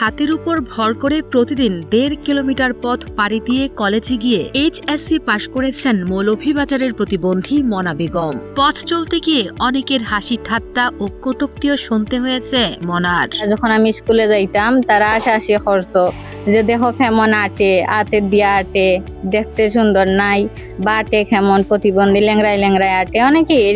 হাতের উপর ভর করে প্রতিদিন ১.৫ কিলোমিটার পথ পাড়ি দিয়ে কলেজে গিয়ে এইচএসসি পাশ করেছেন মৌলভীবাজারের প্রতিবন্ধী মনা বেগম। পথ চলতে গিয়ে অনেকের হাসি ঠাট্টা ও কটূক্তিও শুনতে হয়েছে মনার। যখন আমি স্কুলে যাইতাম তারা হাসাহাসি করতো যে দেখো কেমন আটে দিয়ে আটে, দেখতে সুন্দর নাই, বা আটে কেমন প্রতিবন্ধী ল্যাংড়ায় আটে। অনেকের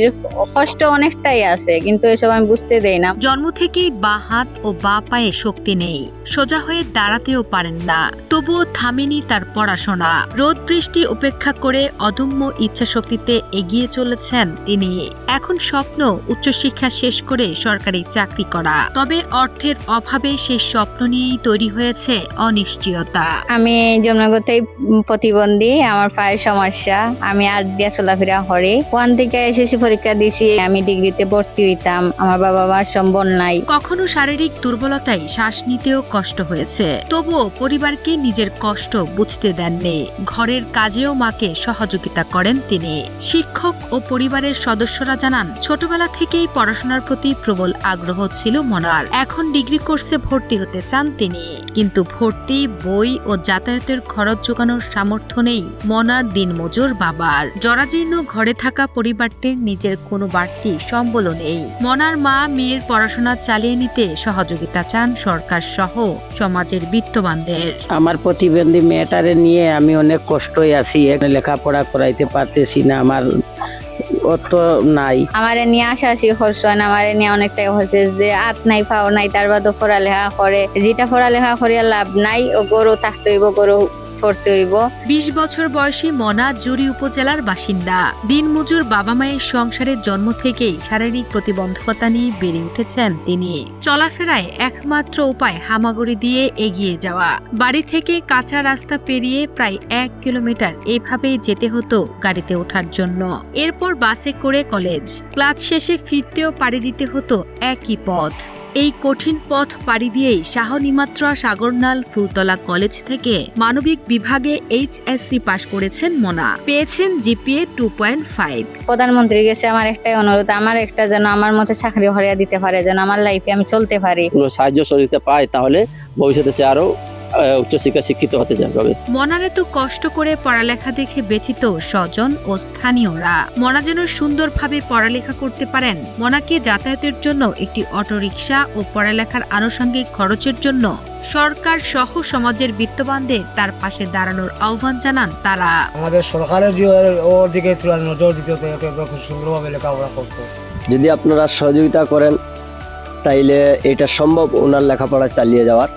কষ্ট অনেকটাই আছে, কিন্তু এসব আমি বুঝতে দেই না। জন্ম থেকেই বা হাত ও বা পায়ে শক্তি নেই, সোজা হয়ে দাঁড়াতেও পারেন না, তবুও থামেনি তার পড়াশোনা। রোদ বৃষ্টি উপেক্ষা করে অদম্য ইচ্ছাশক্তিতে এগিয়ে চলেছেন তিনি। এখন স্বপ্ন উচ্চশিক্ষা শেষ করে সরকারি চাকরি করা, তবে অর্থের অভাবে সেই স্বপ্ন নিয়েই তৈরি হয়েছে অনিশ্চয়তা। আমি জন্মগতই প্রতিবন্ধী, আমার পায়ের সমস্যা, আমি হাত দিয়ে চলাফেরা করি। ওয়ান থেকে এসএসসি পরীক্ষা দিছি, আমি ডিগ্রিতে ভর্তি হইতাম, আমার বাবা মার সম্বল নাই। কখনো শারীরিক দুর্বলতায় শ্বাস নিতেও কষ্ট হয়েছে, তবুও পরিবারকে নিজের কষ্ট বুঝতে দেননি। ঘরের কাজেও মাকে সহযোগিতা করেন তিনি। শিক্ষক ও পরিবারের সদস্যরা জানান, ছোটবেলা থেকেই পড়াশোনার প্রতি প্রবল আগ্রহ ছিল মনার। এখন ডিগ্রি কোর্সে ভর্তি হতে চান তিনি, কিন্তু ভর্তি, বই ও যাতায়াতের খরচ জোগানোর সামর্থ্য নেই মনার দিনমজুর বাবার। জরাজীর্ণ ঘরে থাকা পরিবারটির নিজের কোনো বাড়তি সম্বলও নেই। মনার মা মেয়ের পড়াশোনা চালিয়ে নিতে সহযোগিতা চান সরকার সহ সমাজের বিত্তবানদের। আমার প্রতিবন্ধী মেয়েটারে নিয়ে আমি অনেক কষ্টই আছি, লেখাপড়া করাইতে পারতেছি না, আমার অত নাই। আমারে নিয়ে হাসাহাসি করছেন, আমারে নিয়ে অনেকটাই হচ্ছে যে হাত নাই পাও নাই, তার বাদও পড়ালেখা করে, যেটা পড়ালেখা করিয়া লাভ নাই, ও গরু থাকতে হইব, গরু পড়তে হইব। ২০ বছর বয়সী মনা জুড়ি উপজেলার বাসিন্দা। দিনমজুর বাবা মায়ের সংসারের জন্ম থেকেই শারীরিক প্রতিবন্ধকতা নিয়ে বেড়ে উঠেছেন তিনি। চলাফেরায় একমাত্র উপায় হামাগুড়ি দিয়ে এগিয়ে যাওয়া। বাড়ি থেকে কাঁচা রাস্তা পেরিয়ে প্রায় ১ কিলোমিটার এভাবেই যেতে হতো গাড়িতে ওঠার জন্য। এরপর বাসে করে কলেজ, ক্লাস শেষে ফিরতেও পাড়ি দিতে হতো একই পথ। এই কঠিন পথ পাড়ি দিয়েই শাহনিমাত্রা সাগরনাল ফুলতলা কলেজ থেকে মানবিক বিভাগে এইচএসসি পাশ করেছেন মনা। পেয়েছেন জিপিএ 2.5। প্রধানমন্ত্রীর কাছে আমার একটাই অনুরোধ, আমার একটা যেন আমার মতে চাকরি হরিয়া দিতে পারে, যেন আমার লাইফে আমি চলতে পারি। সাহায্য সহযোগিতা পাই, তাহলে ভবিষ্যতে সে আরো উচ্চশিক্ষা শিক্ষিত হতে যাবে। মনার এত কষ্ট করে পড়ালেখা দেখে ব্যথিত স্বজন ও স্থানীয়রা। মনা যেন সুন্দরভাবে পড়ালেখা করতে পারেন। মনাকে যাতায়াতের জন্য একটি অটোরিকশা ও পড়ালেখার আনুষঙ্গিক খরচের জন্য সরকার সহ সমাজের বিত্তবানদের তার পাশে দাঁড়ানোর আহ্বান জানান তারা। আমাদের সরকারের যে ওর দিকে নজর দিতে হতো, খুব সুন্দরভাবে লেখাপড়া করতো। যদি আপনারা সহযোগিতা করেন তাইলে এটা সম্ভব ওনার লেখাপড়া চালিয়ে যাওয়ার।